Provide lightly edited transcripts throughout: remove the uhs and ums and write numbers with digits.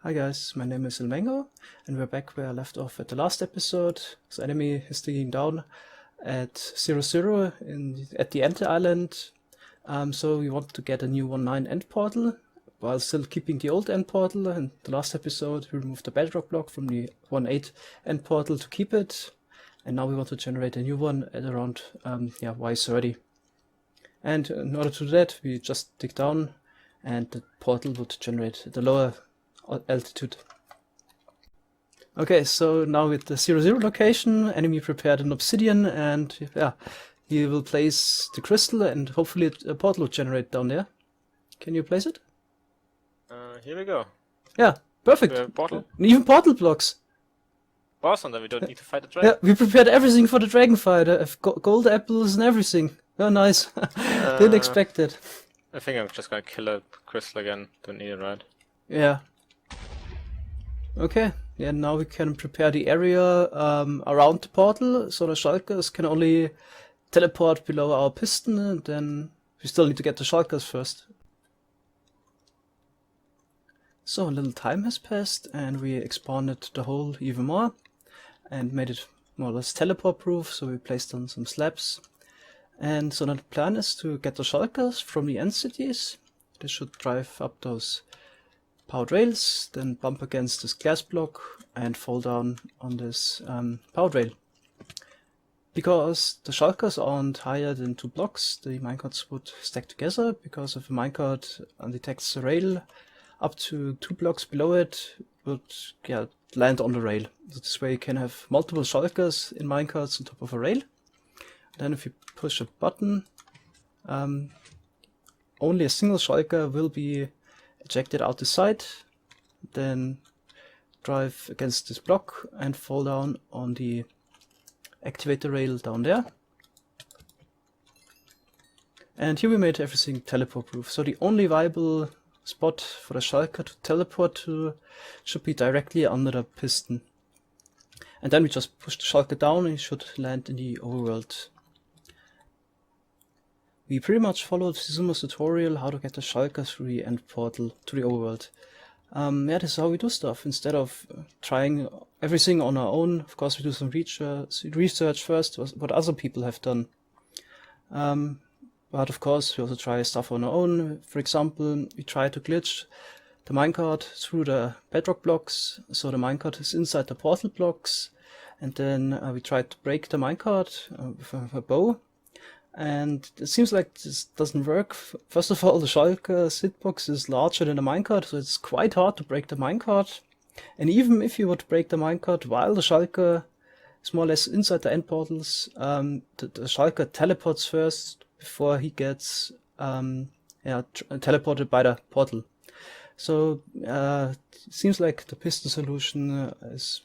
Hi guys, my name is Ilmengo, and we're back where I left off at the last episode. This enemy is digging down at 0, at the end island. So we want to get a new 1.9 end portal, while still keeping the old end portal. In the last episode we removed the bedrock block from the 1.8 end portal to keep it. And now we want to generate a new one at around Y30. And in order to do that, we just dig down and the portal would generate at the lower altitude. Okay, so now with the 0 location, enemy prepared an obsidian, and yeah, he will place the crystal and hopefully a portal will generate down there. Can you place it? Here we go. Yeah, perfect. Portal? Even portal blocks. Awesome, then we don't need to fight the dragon. Yeah, we prepared everything for the dragon fight. I have gold apples and everything. Oh, nice. Didn't expect it. I think I'm just gonna kill a crystal again. Don't need it, right? Yeah. Okay, yeah, now we can prepare the area around the portal, so the Shulkers can only teleport below our piston, and then we still need to get the Shulkers first. So a little time has passed, and we expanded the hole even more, and made it more or less teleport proof, so we placed on some slabs. And so now the plan is to get the Shulkers from the end cities. They should drive up those powered rails, then bump against this glass block and fall down on this powered rail. Because the Shulkers aren't higher than 2 blocks, the minecarts would stack together, because if a minecart detects a rail up to 2 blocks below it, would land on the rail. So this way you can have multiple Shulkers in minecarts on top of a rail. Then if you push a button, only a single Shulker will be ejected out the side, then drive against this block and fall down on the activator rail down there. And here we made everything teleport proof, so the only viable spot for the Shulker to teleport to should be directly under the piston. And then we just push the Shulker down and he should land in the overworld. We pretty much followed Xisumo's tutorial how to get the Shulker through the end portal to the overworld. Yeah, this is how we do stuff. Instead of trying everything on our own, of course we do some research first, what other people have done. But of course we also try stuff on our own. For example, we try to glitch the minecart through the bedrock blocks, so the minecart is inside the portal blocks, and then we try to break the minecart with a bow. And it seems like this doesn't work. First of all, the Shulker's hitbox is larger than the minecart, so it's quite hard to break the minecart. And even if you would break the minecart while the Shulker is more or less inside the end portals, the Shulker teleports first before he gets teleported by the portal. So it seems like the piston solution is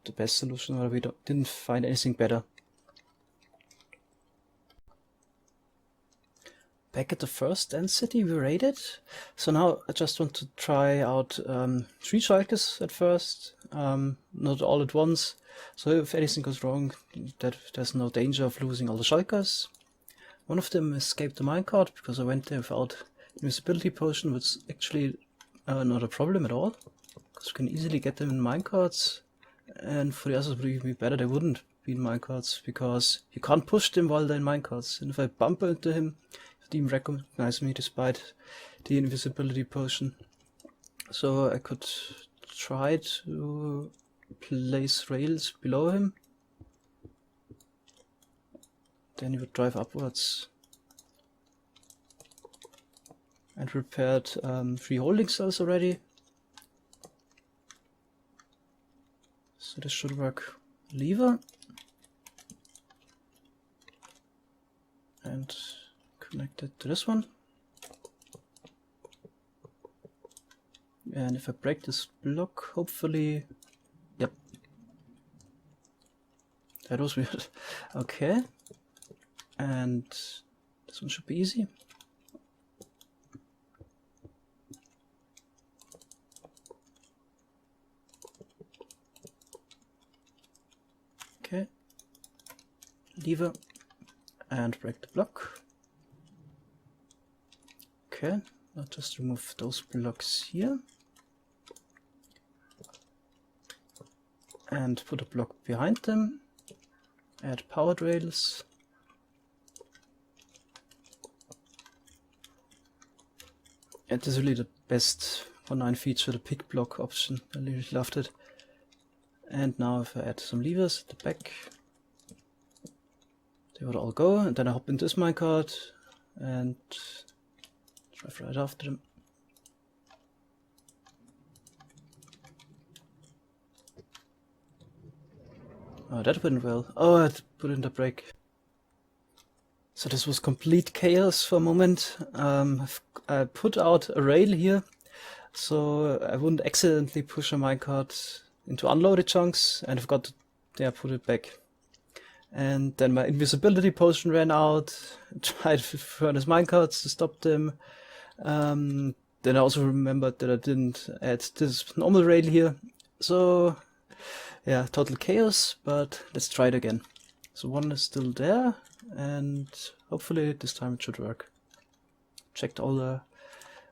the best solution, or we didn't find anything better. Back at the first end city we raided, so now I just want to try out 3 Shulkers at first, not all at once, so if anything goes wrong, that there's no danger of losing all the Shulkers. One of them escaped the minecart because I went there without invisibility potion, which is actually not a problem at all, because we can easily get them in minecarts, and for the others it would even be better they wouldn't be in minecarts, because you can't push them while they're in minecarts, and if I bump into him, he didn't recognize me despite the invisibility potion. So I could try to place rails below him. Then he would drive upwards. And prepared 3 holding cells already. So this should work. Lever. And connect it to this one. And if I break this block, hopefully... Yep. That was weird. Okay. And this one should be easy. Okay. Lever. And break the block. Okay, I'll just remove those blocks here. and put a block behind them. Add powered rails. And this is really the best 1.9 feature, the pick block option. I really loved it. And now if I add some levers at the back, they would all go, and then I hop into this minecart and drive right after them. Oh, that went well. Oh, I put in the brake. So this was complete chaos for a moment. I put out a rail here, so I wouldn't accidentally push a minecart into unloaded chunks, and I forgot to put it back. And then my invisibility potion ran out. I tried to furnace minecarts to stop them. Then I also remembered that I didn't add this normal rail here. So yeah, total chaos, but let's try it again. So one is still there, and hopefully this time it should work. Checked all the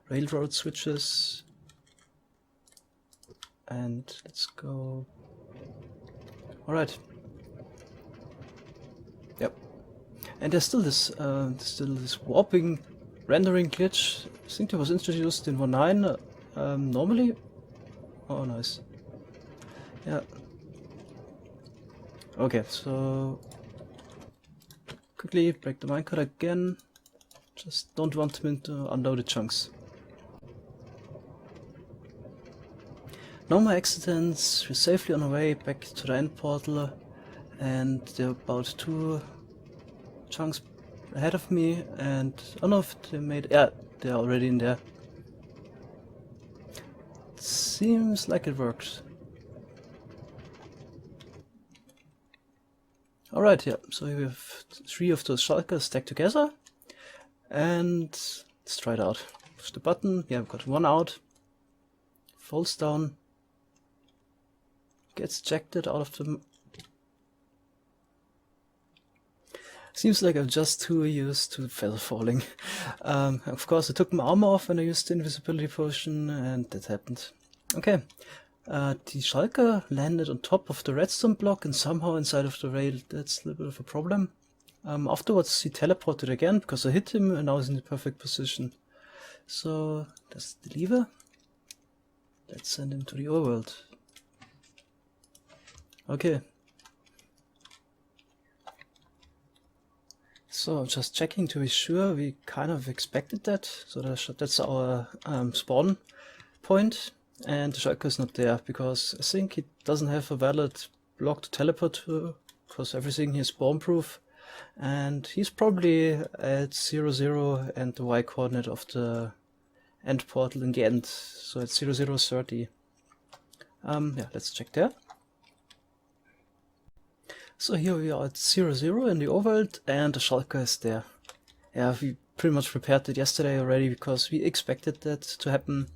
railroad switches. And let's go. Alright. Yep. And there's still this warping rendering glitch. I think it was introduced in 1.9 normally. Oh, nice. Yeah. Okay, so quickly break the minecart again. Just don't want them into unloaded chunks. No more accidents. We're safely on our way back to the end portal, and they're about 2 chunks ahead of me. And I don't know if they made. Yeah, they're already in there. Seems like it worked. Alright, yeah, so we have 3 of those shulkers stacked together, and let's try it out. Push the button, yeah, we've got one out, falls down, gets ejected out of the... Seems like I'm just too used to feather falling. Of course I took my armor off when I used the invisibility potion, and that happened. Okay. The shulker landed on top of the redstone block and somehow inside of the rail. That's a little bit of a problem. Afterwards he teleported again because I hit him and now he's in the perfect position. So that's the lever. Let's send him to the overworld. Okay. So just checking to be sure, we kind of expected that. So that's our spawn point. And the shulker is not there, because I think it doesn't have a valid block to teleport to, because everything here is spawn-proof. And he's probably at 0, 0 and the Y coordinate of the end portal in the end. So it's 0, 0, 30. Yeah, let's check there. So here we are at 0, 0 in the overworld, and the shulker is there. Yeah, we pretty much prepared it yesterday already, because we expected that to happen.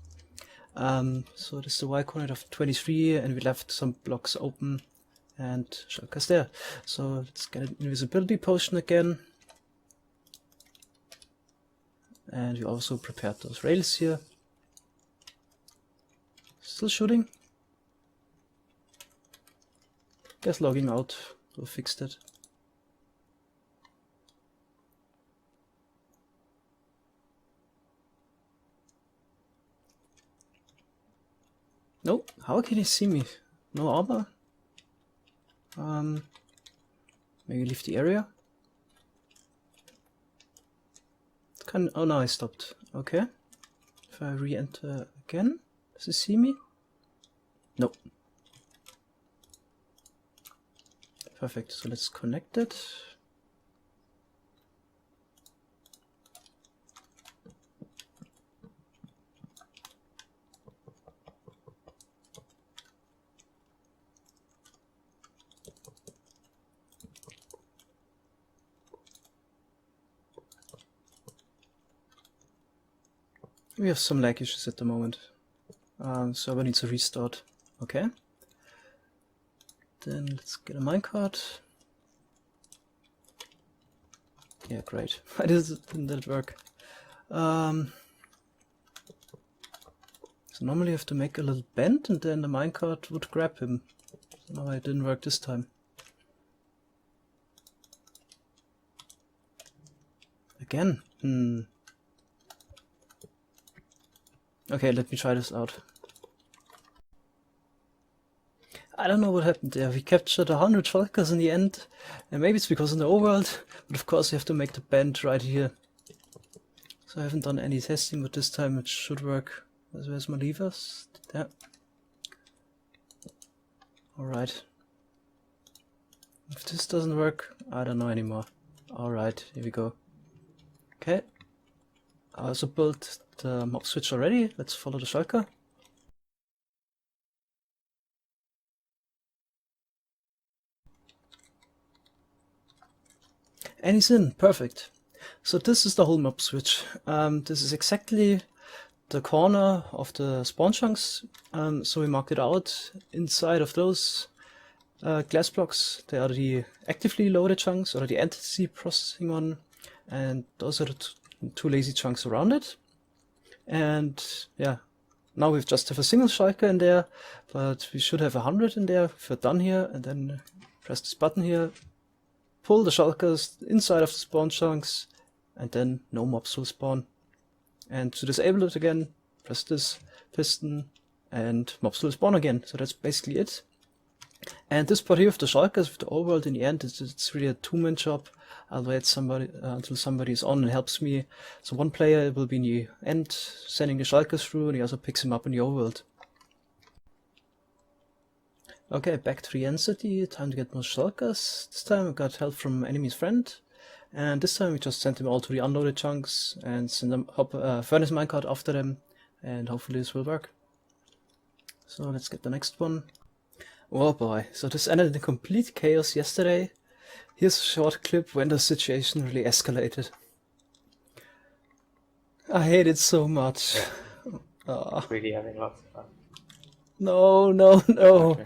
So this is the Y coordinate of 23, and we left some blocks open, and Shulker's there. So let's get an invisibility potion again. And we also prepared those rails here. Still shooting? Guess logging out will fix that. No, how can he see me? No armor? Maybe leave the area? Oh no, I stopped. Okay. If I re-enter again, does he see me? Nope. Perfect, so let's connect it. We have some lag issues at the moment. Server needs a restart. Okay. Then let's get a minecart. Yeah, great. Why didn't that work? So normally you have to make a little bend and then the minecart would grab him. No, it didn't work this time. Again? Okay, let me try this out. I don't know what happened there. We captured 100 Shulkers in the end, and maybe it's because in the overworld, but of course you have to make the bend right here. So I haven't done any testing, but this time it should work. Where's my levers? There. Alright. If this doesn't work, I don't know anymore. Alright, here we go. Okay. I also built the mob switch already. Let's follow the Shulker. And he's in, perfect. So this is the whole mob switch. This is exactly the corner of the spawn chunks. So we marked it out inside of those glass blocks. They are the actively loaded chunks, or the entity processing one, and those are the two lazy chunks around it. And yeah, now we just have a single Shulker in there, but we should have 100 in there if we're done here, and then press this button here, pull the Shulkers inside of the spawn chunks, and then no mobs will spawn. And to disable it again, press this piston, and mobs will spawn again. So that's basically it. And this part here with the Shulkers, with the overworld in the end, it's really a two-man job. I'll wait somebody until somebody is on and helps me. So one player will be in the end, sending the Shulkers through, and he also picks him up in the overworld. Okay, back to the end city, time to get more Shulkers. This time I got help from enemy's friend, and this time we just sent them all to the unloaded chunks and send them furnace minecart after them, and hopefully this will work. So let's get the next one. Oh boy, so this ended in complete chaos yesterday. Here's a short clip when the situation really escalated. I hate it so much. Really having lots of fun. No. Okay.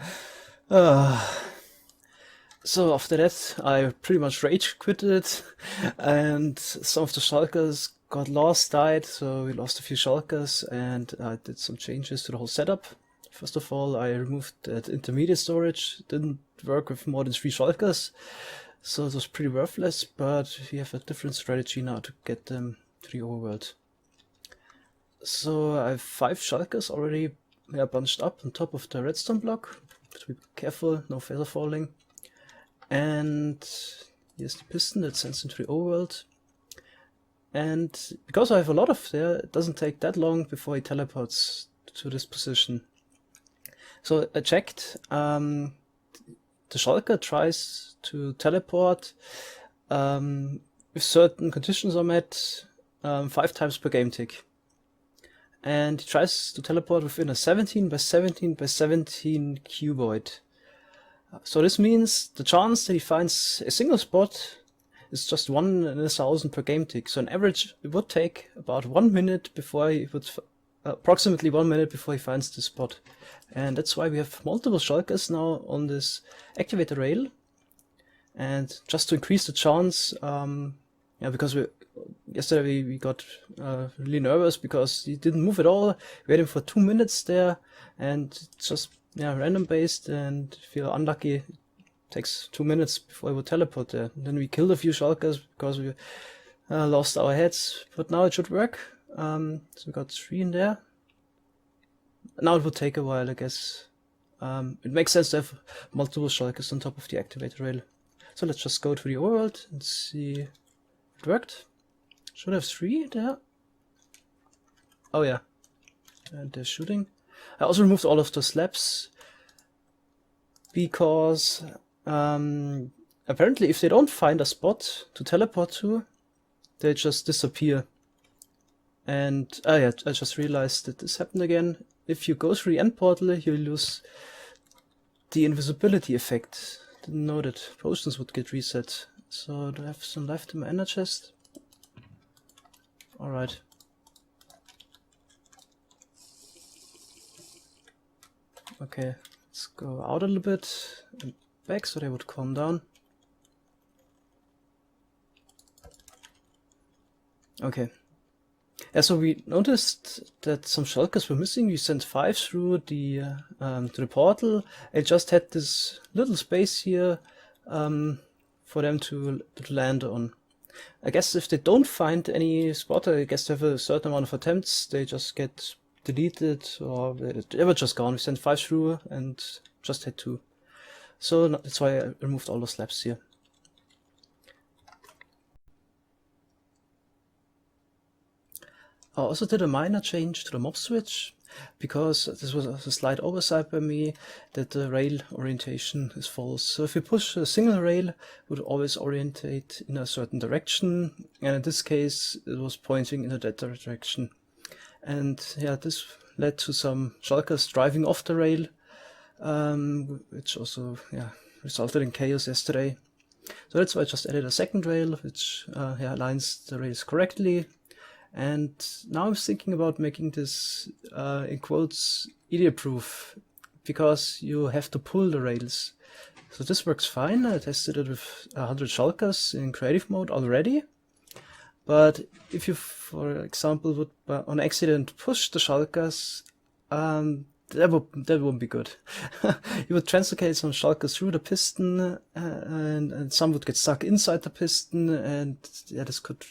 So after that, I pretty much rage quitted, and some of the Shulkers got lost, died, so we lost a few Shulkers, and I did some changes to the whole setup. First of all, I removed that intermediate storage. It didn't work with more than 3 Shulkers, so it was pretty worthless, but we have a different strategy now to get them to the overworld. So I have 5 Shulkers already bunched up on top of the redstone block. But be careful, no feather falling. And here's the piston that sends into the overworld. And because I have a lot of there, it doesn't take that long before he teleports to this position. So I checked, the Shulker tries to teleport if certain conditions are met 5 times per game tick. And he tries to teleport within a 17 by 17 by 17 cuboid. So this means the chance that he finds a single spot is just 1 in 1,000 per game tick. So on average, it would take about 1 minute before he would, approximately 1 minute before he finds the spot. And that's why we have multiple Shulkers now on this activator rail. And just to increase the chance, because yesterday we got really nervous because he didn't move at all. We had him for 2 minutes there, and just random based, and if you're unlucky, it takes 2 minutes before he would teleport there. And then we killed a few Shulkers because we lost our heads, but now it should work. So we got 3 in there. Now it would take a while, I guess. It makes sense to have multiple Shulkers on top of the activator rail. So let's just go to the overworld and see if it worked. Should have 3 there. Oh yeah. And they're shooting. I also removed all of the slabs because apparently if they don't find a spot to teleport to, they just disappear. And I just realized that this happened again. If you go through the end portal, you lose the invisibility effect. Didn't know that potions would get reset. So do I have some left in my ender chest? Alright. Okay, let's go out a little bit and back so they would calm down. Okay. Yeah, so we noticed that some shulkers were missing. We sent 5 through the to the portal. It just had this little space here for them to land on. I guess if they don't find any spot, I guess they have a certain amount of attempts, they just get deleted, or they were just gone. We sent 5 through and just had 2. So that's why I removed all the slabs here. I also did a minor change to the mob switch, because this was a slight oversight by me that the rail orientation is false. So if you push a single rail, it would always orientate in a certain direction, and in this case it was pointing in that direction. And yeah, this led to some shulkers driving off the rail, which also resulted in chaos yesterday. So that's why I just added a second rail, which aligns the rails correctly. And now I'm thinking about making this, in quotes, idiot-proof, because you have to pull the rails. So this works fine. I tested it with 100 shulkers in creative mode already. But if you, for example, would on accident push the shulkers, that won't be good. You would translocate some shulkers through the piston, and some would get stuck inside the piston, and yeah, this could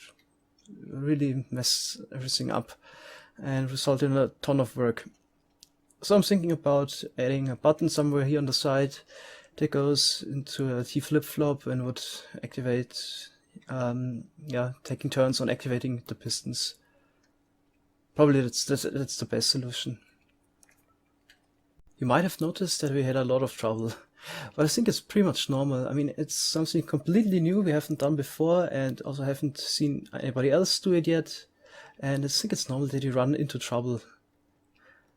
really mess everything up and result in a ton of work. So I'm thinking about adding a button somewhere here on the side that goes into a T flip-flop and would activate, taking turns on activating the pistons. Probably that's the best solution. You might have noticed that we had a lot of trouble. But I think it's pretty much normal. I mean, it's something completely new we haven't done before, and also haven't seen anybody else do it yet. And I think it's normal that you run into trouble.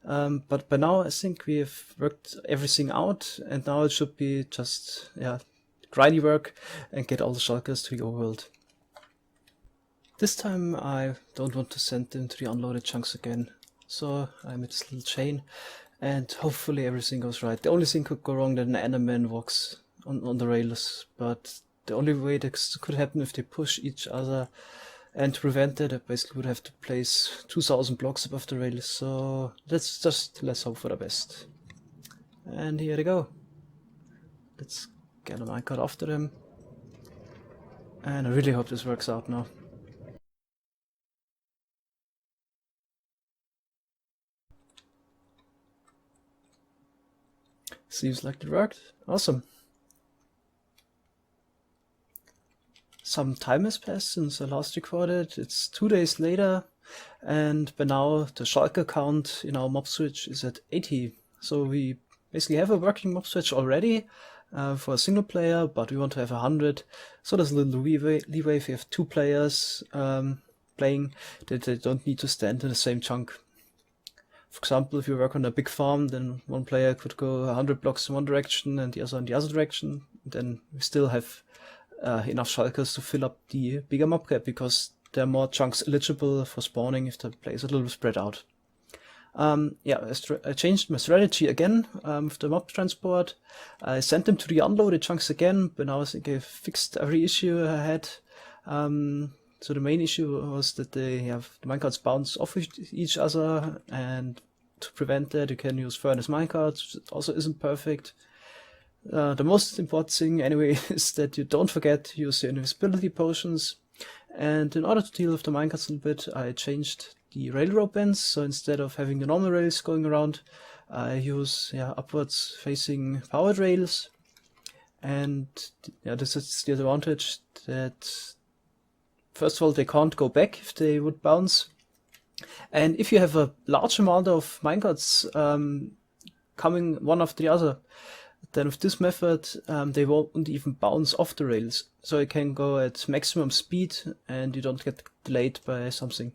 But by now I think we have worked everything out, and now it should be just grindy work and get all the shulkers to the overworld. This time I don't want to send them to the unloaded chunks again, so I made this little chain. And hopefully everything goes right. The only thing could go wrong that an enderman walks on the rails, but the only way this could happen if they push each other, and to prevent that, I basically would have to place 2000 blocks above the rails, so let's hope for the best. And here they go. Let's get a minecart after them. And I really hope this works out now. Seems like it worked. Awesome. Some time has passed since I last recorded. It's 2 days later, and by now the shulker count in our mob switch is at 80. So we basically have a working mob switch already for a single player, but we want to have 100. So there's a little leeway if you have 2 players playing, that they don't need to stand in the same chunk. For example, if you work on a big farm, then one player could go 100 blocks in one direction and the other in the other direction. Then we still have enough shulkers to fill up the bigger mob cap, because there are more chunks eligible for spawning if the play is a little spread out. I changed my strategy again with the mob transport. I sent them to the unloaded chunks again, but now I think I've fixed every issue I had. So the main issue was that they have the minecarts bounce off each other, and to prevent that you can use furnace minecarts, which also isn't perfect. The most important thing anyway is that you don't forget to use your invisibility potions, and in order to deal with the minecarts a little bit, I changed the railroad bends. So instead of having the normal rails going around, I use upwards facing powered rails, and this is the advantage that first of all, they can't go back if they would bounce. And if you have a large amount of minecarts coming one after the other, then with this method, they won't even bounce off the rails. So it can go at maximum speed and you don't get delayed by something.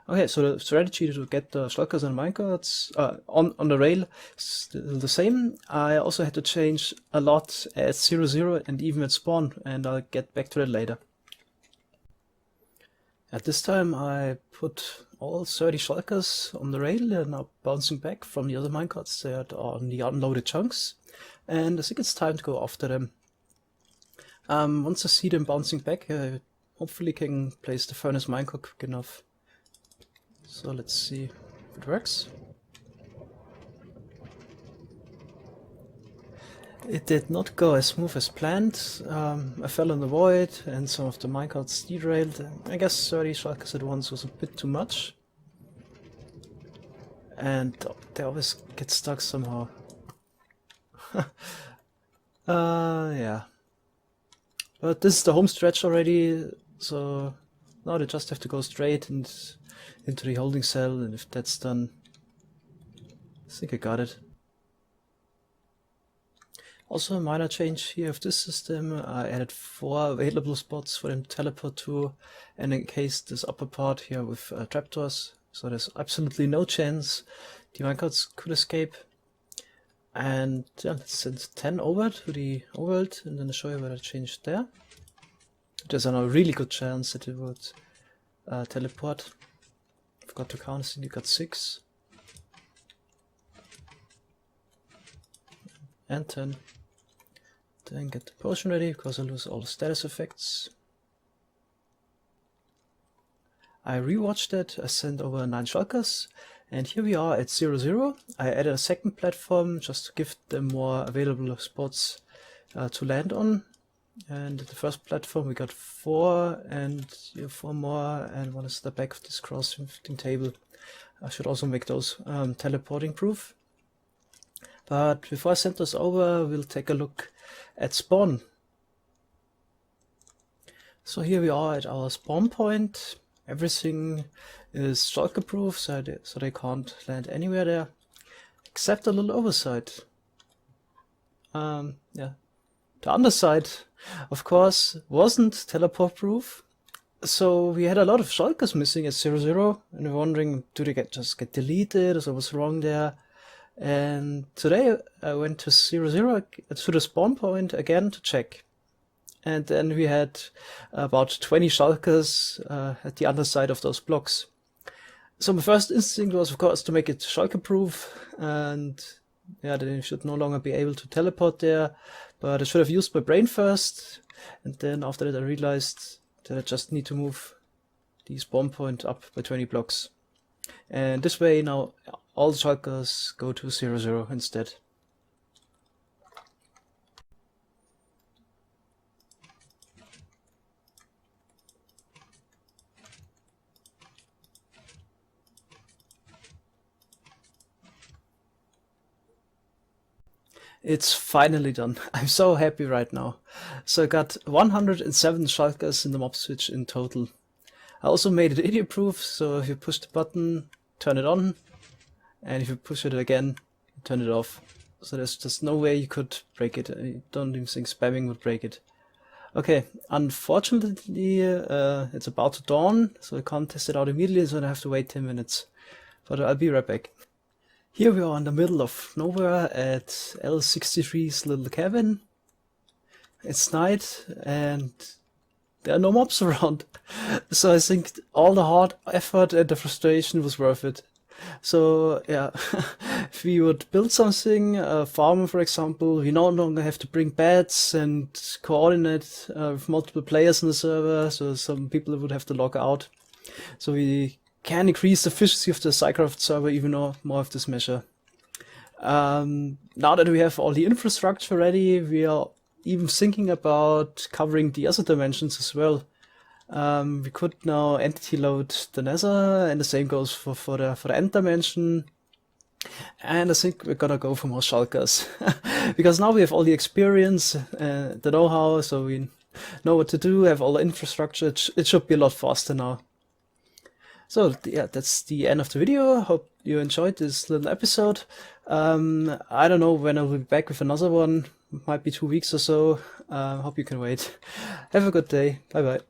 Okay, so the strategy to get the shulkers and minecarts on the rail is still the same. I also had to change a lot at 0, and even at spawn, and I'll get back to that later. At this time I put all 30 shulkers on the rail. They're now bouncing back from the other minecarts that are on the unloaded chunks, and I think it's time to go after them. Once I see them bouncing back, I hopefully can place the furnace minecart quick enough So let's see if it works. It did not go as smooth as planned. I fell in the void and some of the minecarts derailed. I guess 30 shulkers at once was a bit too much. And they always get stuck somehow. Yeah. But this is the home stretch already, so now they just have to go straight and into the holding cell, and if that's done, I think I got it. Also a minor change here of this system, I added 4 available spots for them to teleport to, and encased this upper part here with trapdoors, so there's absolutely no chance the minecarts could escape. And yeah, let's send 10 over to the overworld, and then I'll show you what I changed there. There's a really good chance that it would teleport. Forgot to count, I think you got 6. And 10. Then get the potion ready, because I lose all the status effects. I rewatched it, I sent over 9 shulkers, and here we are at 0-0. I added a second platform just to give them more available spots to land on. And at the first platform we got 4, and 4 more, and one is the back of this cross-shifting table. I should also make those teleporting proof. But before I send those over, we'll take a look at spawn. So here we are at our spawn point. Everything is shulker proof, so they can't land anywhere there, except a little overside. Yeah, the underside, of course, wasn't teleport proof. So we had a lot of shulkers missing at 0-0, and we're wondering, do they just get deleted, or what's wrong there? And today I went to 0-0 to the spawn point again to check. And then we had about 20 shulkers at the underside of those blocks. So my first instinct was, of course, to make it shulker proof, and yeah, they should no longer be able to teleport there. But I should have used my brain first, and then after that I realized that I just need to move the spawn point up by 20 blocks. And this way now all the shulkers go to 0-0 instead. It's finally done. I'm so happy right now. So I got 107 shulkers in the mob switch in total. I also made it idiot proof, so if you push the button, turn it on, and if you push it again, turn it off. So there's just no way you could break it. I don't even think spamming would break it. Okay, unfortunately it's about to dawn, so I can't test it out immediately, so I have to wait 10 minutes. But I'll be right back. Here we are in the middle of nowhere at L63's little cabin. It's night and there are no mobs around. So I think all the hard effort and the frustration was worth it. So yeah, if we would build something, a farm for example, we no longer have to bring beds and coordinate with multiple players in the server, so some people would have to log out. So we can increase the efficiency of the SciCraft server even more with this measure. Now that we have all the infrastructure ready, we are even thinking about covering the other dimensions as well. We could now entity load the nether, and the same goes for the end dimension. And I think we're gonna go for more shulkers. Because now we have all the experience, the know-how, so we know what to do, have all the infrastructure. It should be a lot faster now. So yeah, that's the end of the video. Hope you enjoyed this little episode. I don't know when I will be back with another one. Might be 2 weeks or so. Hope you can wait. Have a good day. Bye bye.